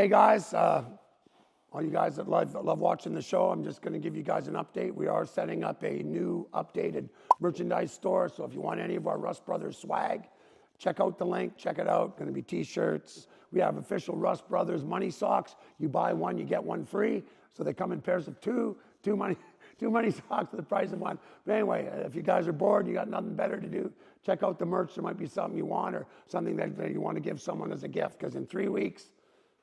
Hey guys, all you guys that love watching the show, I'm just going to give you guys an update. We are setting up a new updated merchandise store, so if you want any of our Rust Brothers swag, check out the link, check it out. Going to be t-shirts. We have official Rust Brothers money socks. You buy one, you get one free. So they come in pairs of two money socks for the price of one. But anyway, if you guys are bored, you got nothing better to do, check out the merch. There might be something you want or something that you want to give someone as a gift, because in 3 weeks,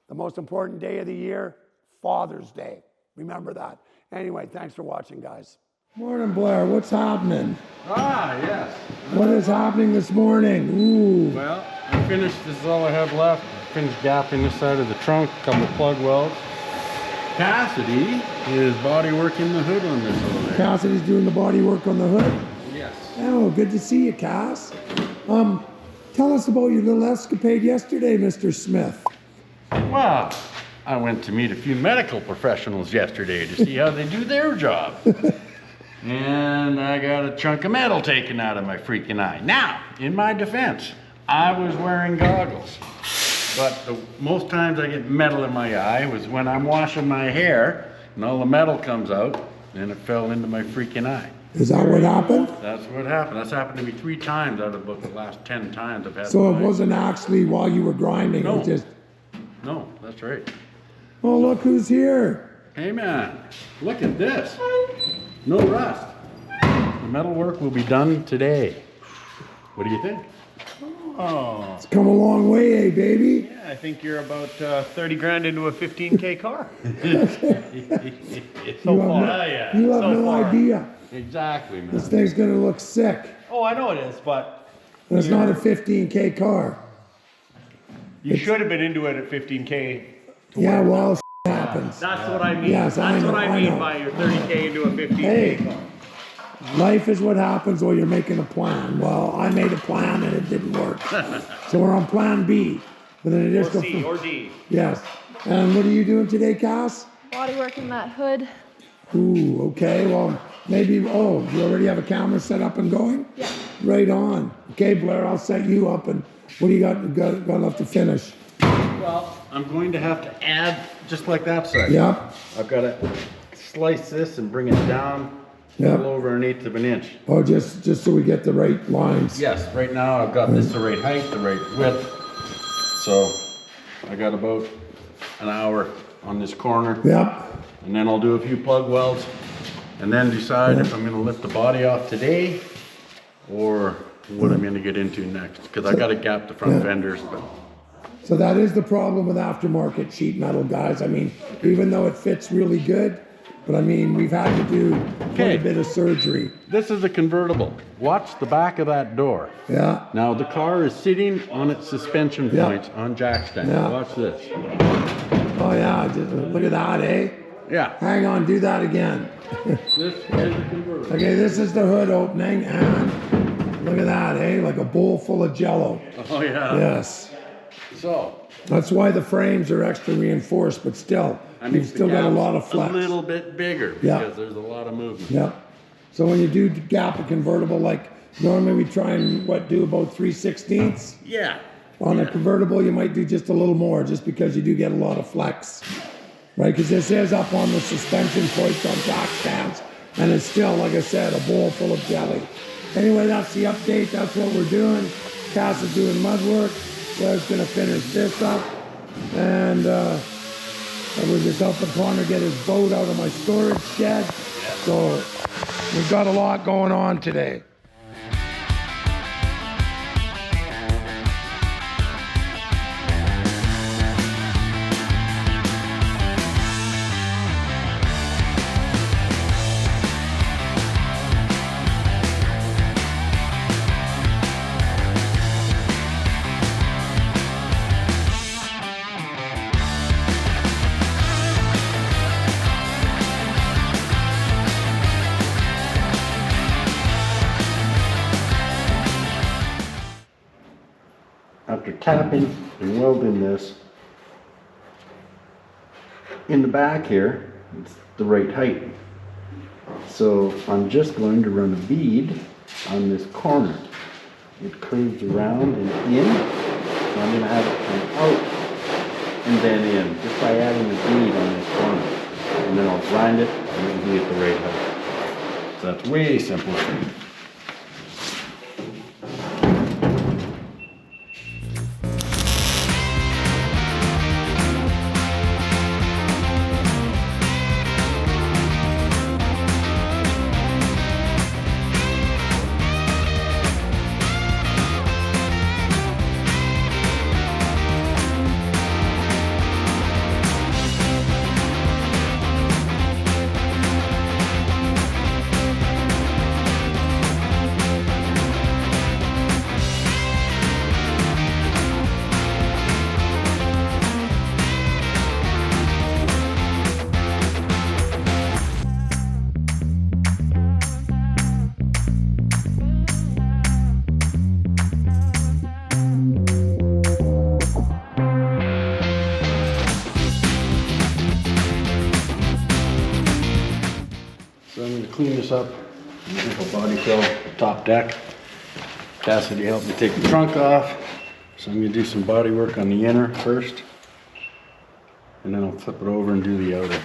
the most important day of the year, Father's Day. Remember that. Anyway, thanks for watching, guys. Morning, Blair. What's happening? Yes. What is happening this morning? Ooh. Well, I finished. This is all I have left. I finished gapping this side of the trunk, a couple of plug welds. Cassidy is body working the hood on this over there. Cassidy's doing the body work on the hood? Yes. Oh, good to see you, Cass. Tell us about your little escapade yesterday, Mr. Smith. Well, I went to meet a few medical professionals yesterday to see how they do their job. And I got a chunk of metal taken out of my freaking eye. Now, in my defense, I was wearing goggles. But most times I get metal in my eye was when I'm washing my hair and all the metal comes out and it fell into my freaking eye. Is that what happened? That's what happened. That's happened to me 3 times out of about the last 10 times I've had. So it wasn't actually while you were grinding, No. it was just... No, that's right. Oh, look who's here. Hey man, look at this. No rust. The metal work will be done today. What do you think? Oh, It's come a long way, eh, baby? yeah, I think you're about 30 grand into a 15K car. So far. Yeah, You have so no far. idea. Exactly, man. This thing's gonna look sick. Oh, I know it is, but And it's not a 15K car. you should have been into it at 15K. Yeah, well, happens. That's what I mean. Yes, I That's know, what I I mean know. by your 30K into a 15K Hey. car. Life is what happens while you're making a plan. Well, I made a plan and it didn't work. So we're on plan B with an Or additional... C or D. Yes. And what are you doing today, Cass? Body working that hood. Ooh, okay. Well, maybe... Oh, you already have a camera set up and going? Yeah. Right on. Okay, Blair, I'll set you up. And what do you got left to finish? Well, I'm going to have to add, just like that side. Yep. I've got to slice this and bring it down a Yep. little over 1/8 of an inch. Oh, just so we get the right lines. Yes, right now I've got this the right height, the right width. So I got about an hour on this corner. Yep. And then I'll do a few plug welds and then decide if I'm going to lift the body off today or what I'm going to get into next. Because I got to gap the front fenders. But So that is the problem with aftermarket sheet metal, guys. I mean, even though it fits really good, but I mean, we've had to do quite a bit of surgery. this is a convertible. Watch the back of that door. Yeah. Now the car is sitting on its suspension Yeah. points on jack stand. Yeah. Watch this. Oh yeah, look at that, eh? Yeah. Hang on, do that again. This is a convertible. Okay, this is the hood opening, and look at that, eh? Like a bowl full of Jello. Oh yeah. Yes. So That's why the frames are extra reinforced, but still, you've still got a lot of flex. A little bit bigger Yeah. because there's a lot of movement. Yeah. So when you do gap a convertible, like normally we try and do about 3/16. Yeah. On a convertible, you might do just a little more, just because you do get a lot of flex, right? Because this is up on the suspension points on jack stands, and it's still, like I said, a bowl full of jelly. Anyway, that's the update. That's what we're doing. Cass is doing mud work. Blair's gonna finish this up, and we're just helping Connor get his boat out of my storage shed. So we've got a lot going on today. After tapping and welding this in the back here, it's the right height. So I'm just going to run a bead on this corner. It curves around and in. So I'm going to have it come out indent in just by adding the bead on this corner. And then I'll grind it and it'll be at the right height. So that's way simpler. So I'm going to clean this up. I'm going to body fill the top deck. Cassidy helped me take the trunk off. So I'm going to do some body work on the inner first. And then I'll flip it over and do the outer.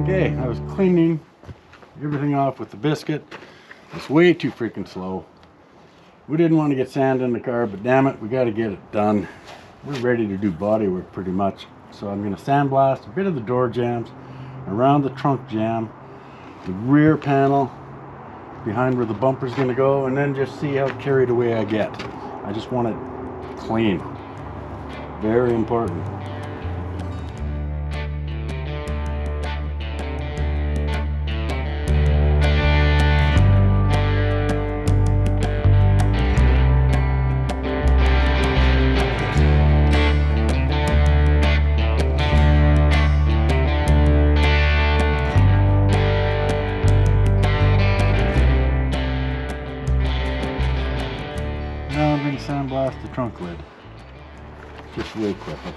Okay, I was cleaning everything off with the biscuit. It's way too freaking slow. We didn't want to get sand in the car, but damn it, we got to get it done. We're ready to do body work pretty much. So I'm going to sandblast a bit of the door jambs, around the trunk jamb, the rear panel, behind where the bumper's going to go, and then just see how carried away I get. I just want it clean. Very important. Now I'm going to sandblast the trunk lid. Just way quicker.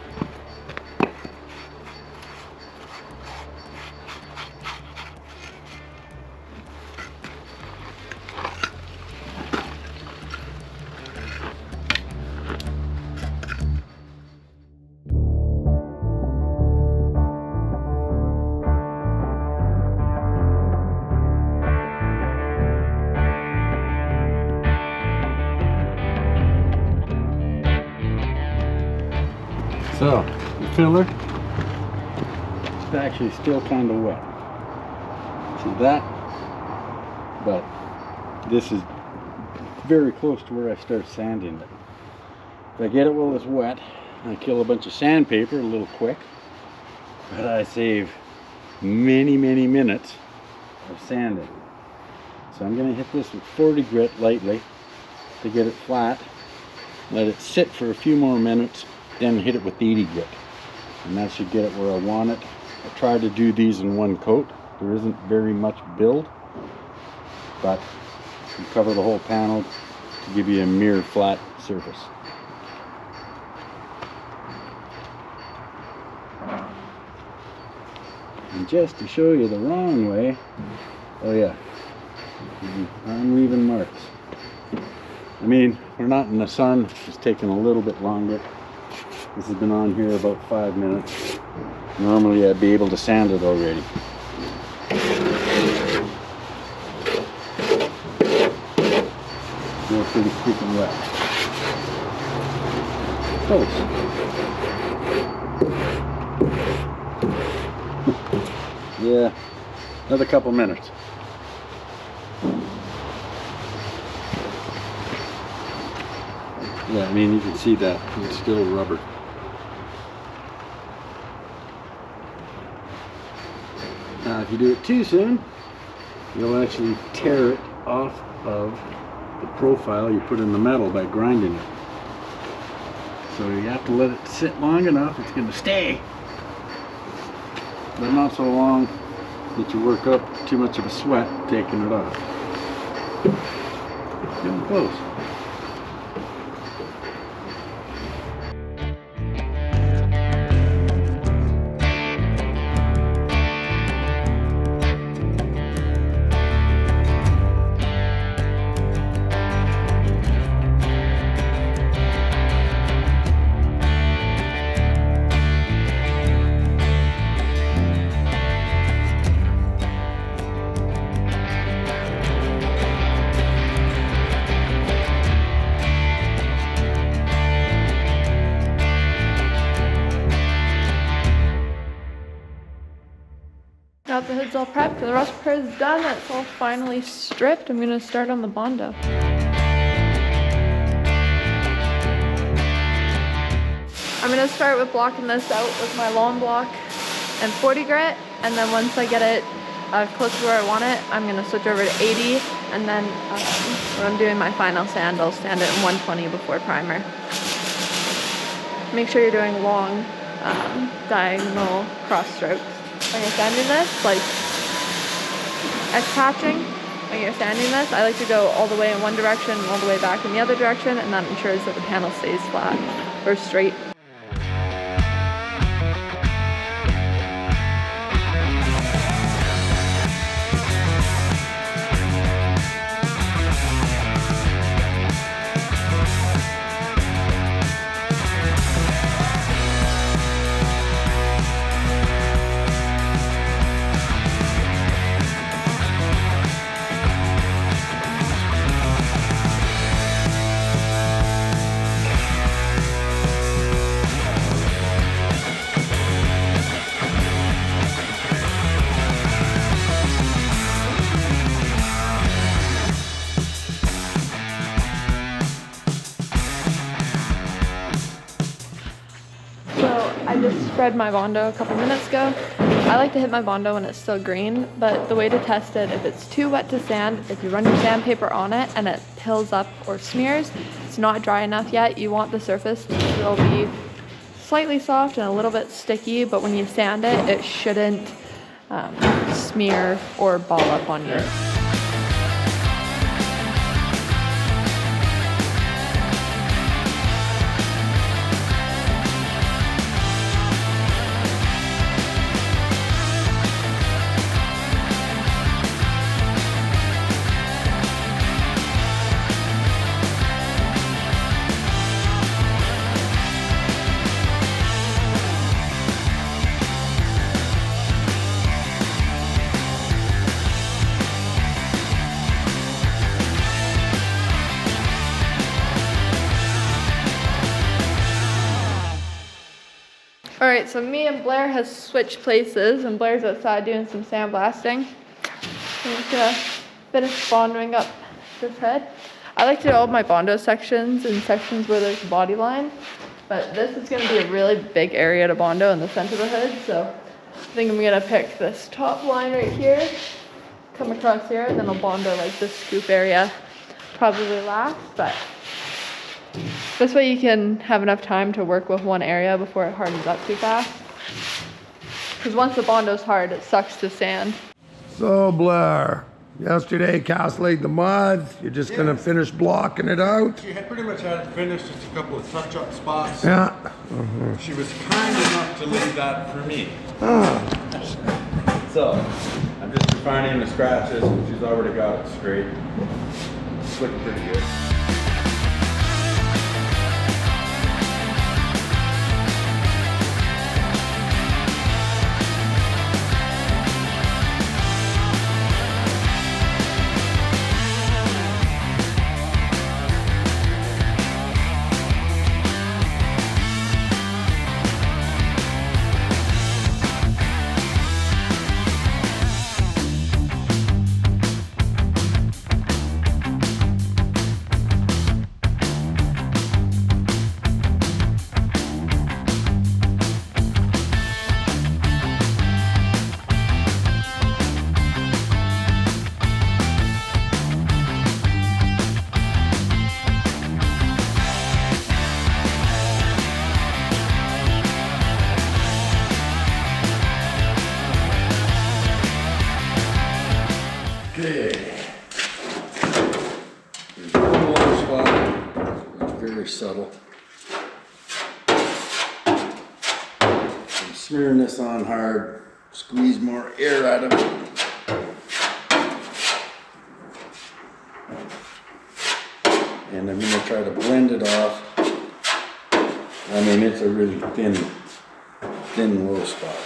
So, the filler is actually still kind of wet. See that? But this is very close to where I start sanding it. If I get it while it's wet, I kill a bunch of sandpaper a little quick, but I save many minutes of sanding. So I'm going to hit this with 40 grit lightly to get it flat, let it sit for a few more minutes, then hit it with 80 grit, and that should get it where I want it. I try to do these in one coat. There isn't very much build, but you cover the whole panel to give you a mirror flat surface. And just to show you the wrong way, oh yeah, I'm leaving marks. I mean, we're not in the sun, it's taking a little bit longer. This has been on here about 5 minutes. Normally I'd be able to sand it already. Still pretty freaking wet. Close. Yeah, another couple minutes. Yeah, I mean, you can see that it's still rubber. Now, if you do it too soon, you'll actually tear it off of the profile you put in the metal by grinding it. So you have to let it sit long enough, it's gonna stay. But not so long that you work up too much of a sweat taking it off. Getting close. Now the hood's all prepped, the rust repair is done, it's all finally stripped. I'm gonna start on the Bondo. I'm gonna start with blocking this out with my long block and 40 grit, and then once I get it close to where I want it, I'm gonna switch over to 80, and then when I'm doing my final sand, I'll sand it in 120 before primer. Make sure you're doing long diagonal cross strokes. When you're sanding this, like X-patching, when you're sanding this, I like to go all the way in one direction and all the way back in the other direction, and that ensures that the panel stays flat or straight. I just spread my Bondo a couple minutes ago. I like to hit my Bondo when it's still green, but the way to test it, if it's too wet to sand, if you run your sandpaper on it and it pills up or smears, it's not dry enough yet. You want the surface to still be slightly soft and a little bit sticky, but when you sand it, it shouldn't smear or ball up on you. All right, so me and Blair has switched places, and Blair's outside doing some sandblasting. I'm just gonna finish bondoing up this head. I like to do all my Bondo sections in sections where there's a body line, but this is gonna be a really big area to Bondo in the center of the hood, so I think I'm gonna pick this top line right here, come across here, and then I'll Bondo like this scoop area probably last, but this way you can have enough time to work with one area before it hardens up too fast. Because once the Bondo's hard, it sucks to sand. So Blair, yesterday Cass laid the mud. You're just gonna finish blocking it out? She had pretty much had it finished, just a couple of touch-up spots. Yeah. She was kind enough to leave that for me. So, I'm just refining the scratches, and she's already got it straight. It's looking pretty good. smearing this on hard, squeeze more air out of it. And I'm gonna try to blend it off. I mean, it's a really thin low spot.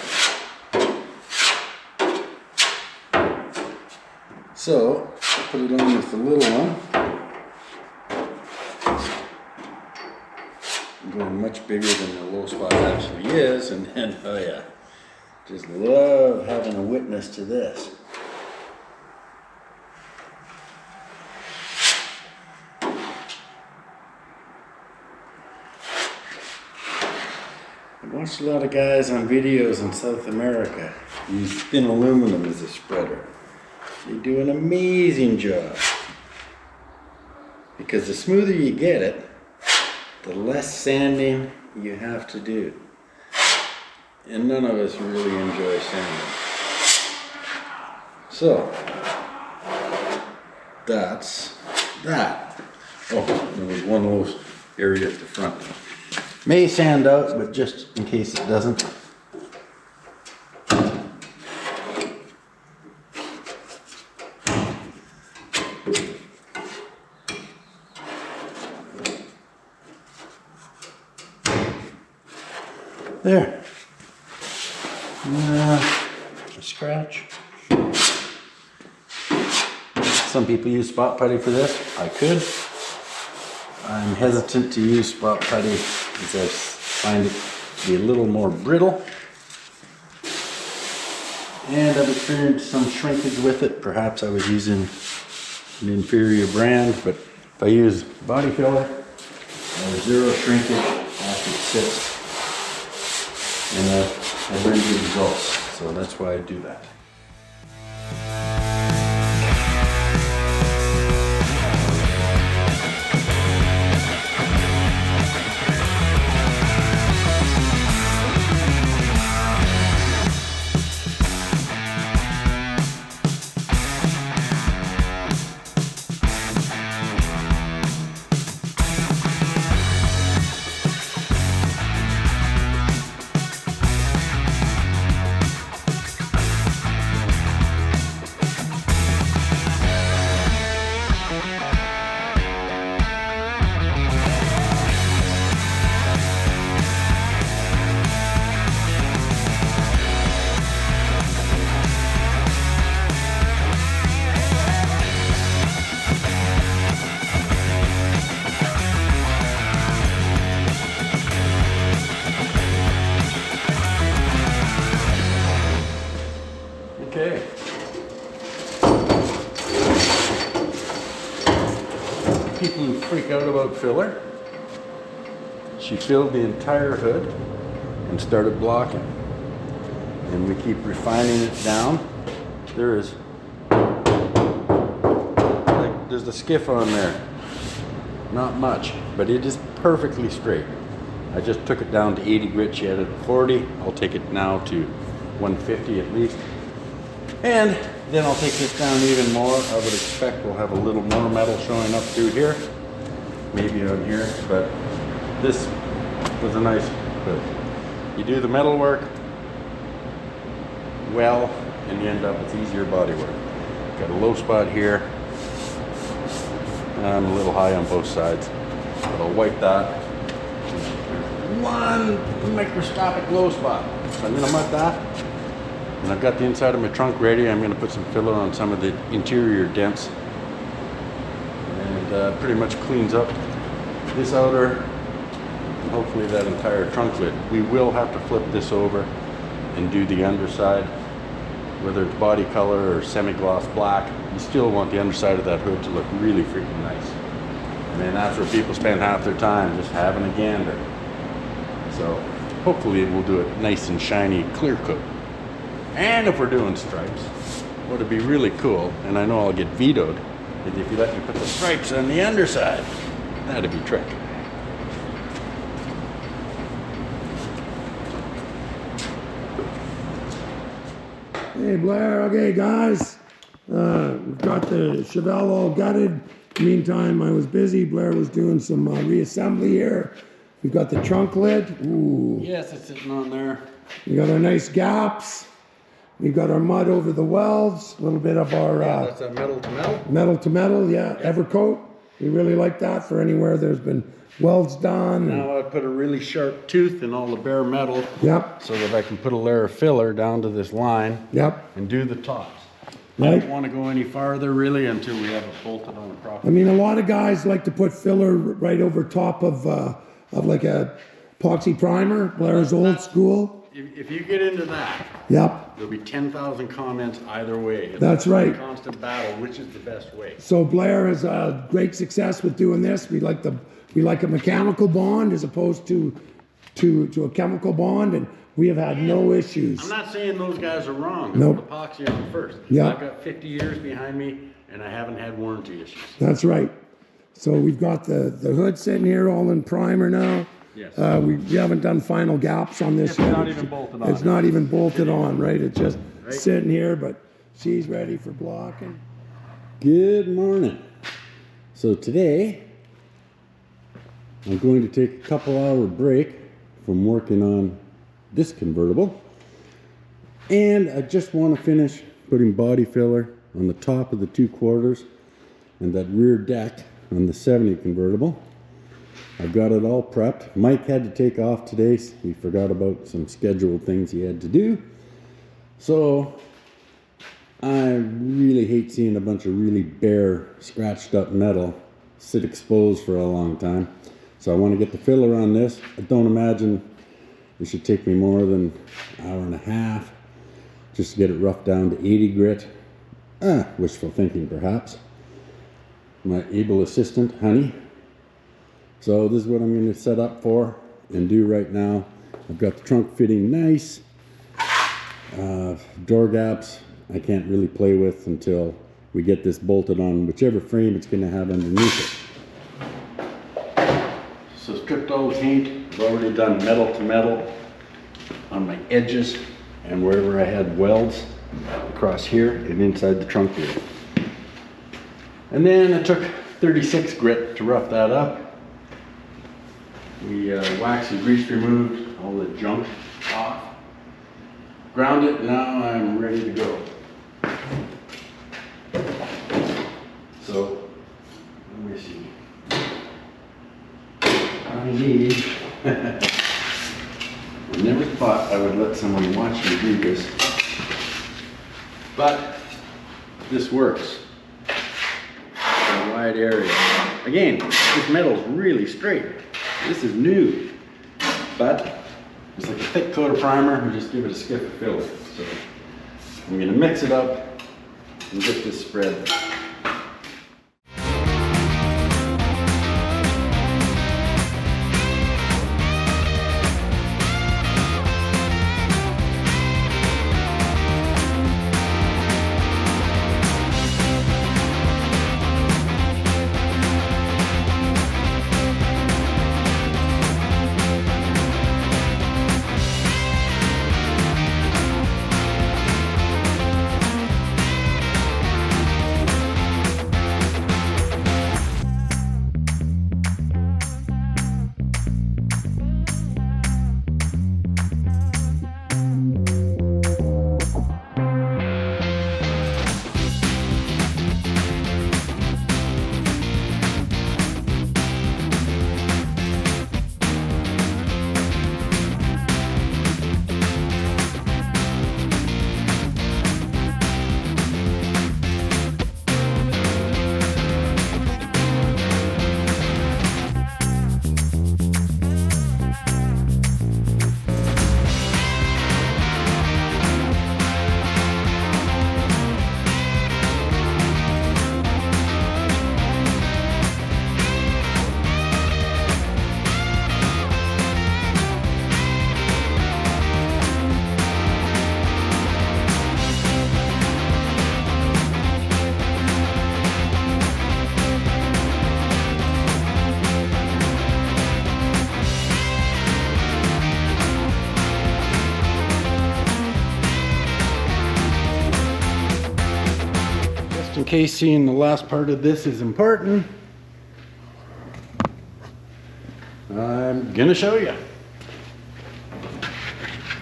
So, put it on with the little one. I'm going much bigger than the low spot actually is, and then, oh yeah, just love having a witness to this. I watched a lot of guys on videos in South America use thin aluminum as a spreader. They do an amazing job. Because the smoother you get it, the less sanding you have to do. And none of us really enjoy sanding. So, that's that. Oh, there was one little area at the front. May sand out, but just in case it doesn't. There. A scratch. Some people use spot putty for this. I could. I'm hesitant to use spot putty because I find it to be a little more brittle. And I've experienced some shrinkage with it. Perhaps I was using an inferior brand, but if I use body filler, there's zero shrinkage after it sits. And I bring good results, so that's why I do that. Okay. People who freak out about filler, she filled the entire hood and started blocking. And we keep refining it down. There's a skiff on there. Not much, but it is perfectly straight. I just took it down to 80 grit. She had it at 40. I'll take it now to 150 at least. And then I'll take this down even more. I would expect we'll have a little more metal showing up through here. Maybe on here, but this was a nice hood. You do the metal work well, and you end up with easier body work. Got a low spot here. I'm a little high on both sides, but I'll wipe that. One microscopic low spot. So I'm gonna mud that. And I've got the inside of my trunk ready. I'm gonna put some filler on some of the interior dents. And pretty much cleans up this outer, and hopefully that entire trunk lid. We will have to flip this over and do the underside. Whether it's body color or semi-gloss black, you still want the underside of that hood to look really freaking nice. I mean, that's where people spend half their time, just having a gander. So hopefully we'll do it nice and shiny, clear coat. And if we're doing stripes, what would be really cool, and I know I'll get vetoed, is if you let me put the stripes on the underside. That'd be trick. Hey Blair, okay guys, we've got the Chevelle all gutted. Meantime, I was busy. Blair was doing some reassembly here. We've got the trunk lid. Ooh. Yes, it's sitting on there. We got our nice gaps. We got our mud over the welds, a little bit of our That's a metal to metal. metal to metal, yeah, Evercoat. We really like that for anywhere there's been welds done. Now I put a really sharp tooth in all the bare metal. Yep, So that I can put a layer of filler down to this line yep. and do the tops. I Right. don't want to go any farther really until we have it bolted on the I property. mean, a lot of guys like to put filler right over top of like a epoxy primer, Blair's old school. If you get into that, Yep, there'll be 10,000 comments either way. It's That's a right. constant battle, which is the best way. so Blair has great success with doing this. We like a mechanical bond as opposed to a chemical bond, and we have had no issues. I'm not saying those guys are wrong. Nope. Put epoxy on first. Yeah. I've got 50 years behind me and I haven't had warranty issues. That's right. So we've got the hood sitting here all in primer now. Yes. We haven't done final gaps on this It's yet. not even bolted on. It's not even bolted on, right? It's just sitting here, but she's ready for blocking. Good morning. So today, I'm going to take a couple-hour break from working on this convertible. And I just want to finish putting body filler on the top of the 2/4 and that rear deck on the 70 convertible. I've got it all prepped. Mike had to take off today. He forgot about some scheduled things he had to do. So I really hate seeing a bunch of really bare, scratched up metal sit exposed for a long time. So I want to get the filler on this. I don't imagine it should take me more than an hour and a half just to get it roughed down to 80 grit. Wishful thinking perhaps. My able assistant, Honey. So this is what I'm going to set up for and do right now. I've got the trunk fitting nice. Door gaps I can't really play with until we get this bolted on whichever frame it's going to have underneath it. So stripped all the paint. I've already done metal to metal on my edges and wherever I had welds across here and inside the trunk here. And then I took 36 grit to rough that up. We wax and grease removed all the junk off. Ground it, now I'm ready to go. So, let me see. I need, I never thought I would let someone watch me do this, but this works. In a wide area. Again, this metal's really straight. This is new, but it's like a thick coat of primer. We just give it a skiff of filler. So I'm going to mix it up and get this spread. In case seeing the last part of this is important, I'm gonna show you.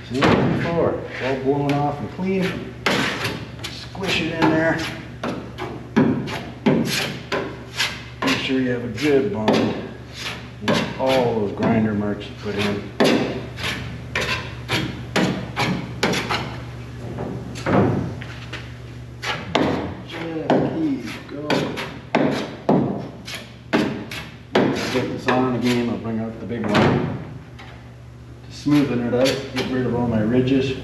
See, before, it's all blown off and clean. Squish it in there. Make sure you have a good bond. All those grinder marks you put in. Get this on again, I'll bring out the big one. To smoothen it out, get rid of all my ridges,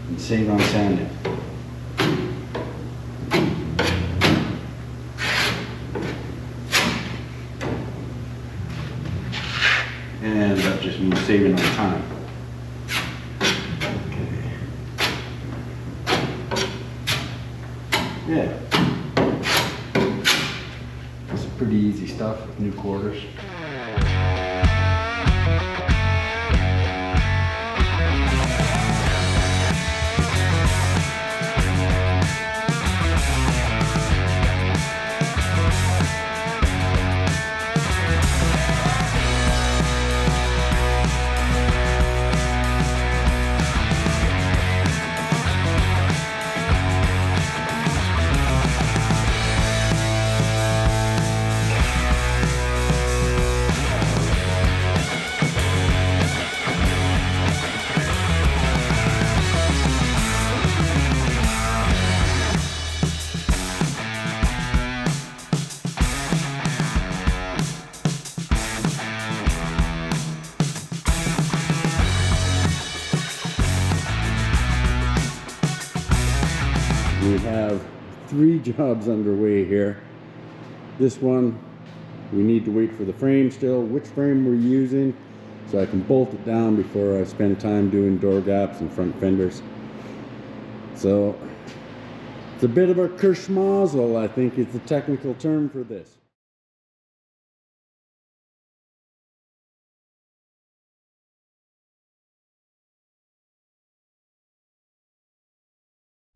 and save on sanding. And that just means saving on time. Okay. Yeah. It's pretty easy stuff with new quarters. We have 3 jobs underway here. This one, we need to wait for the frame still, which frame we're using, so I can bolt it down before I spend time doing door gaps and front fenders. So, it's a bit of a kerschmazel, I think is the technical term for this.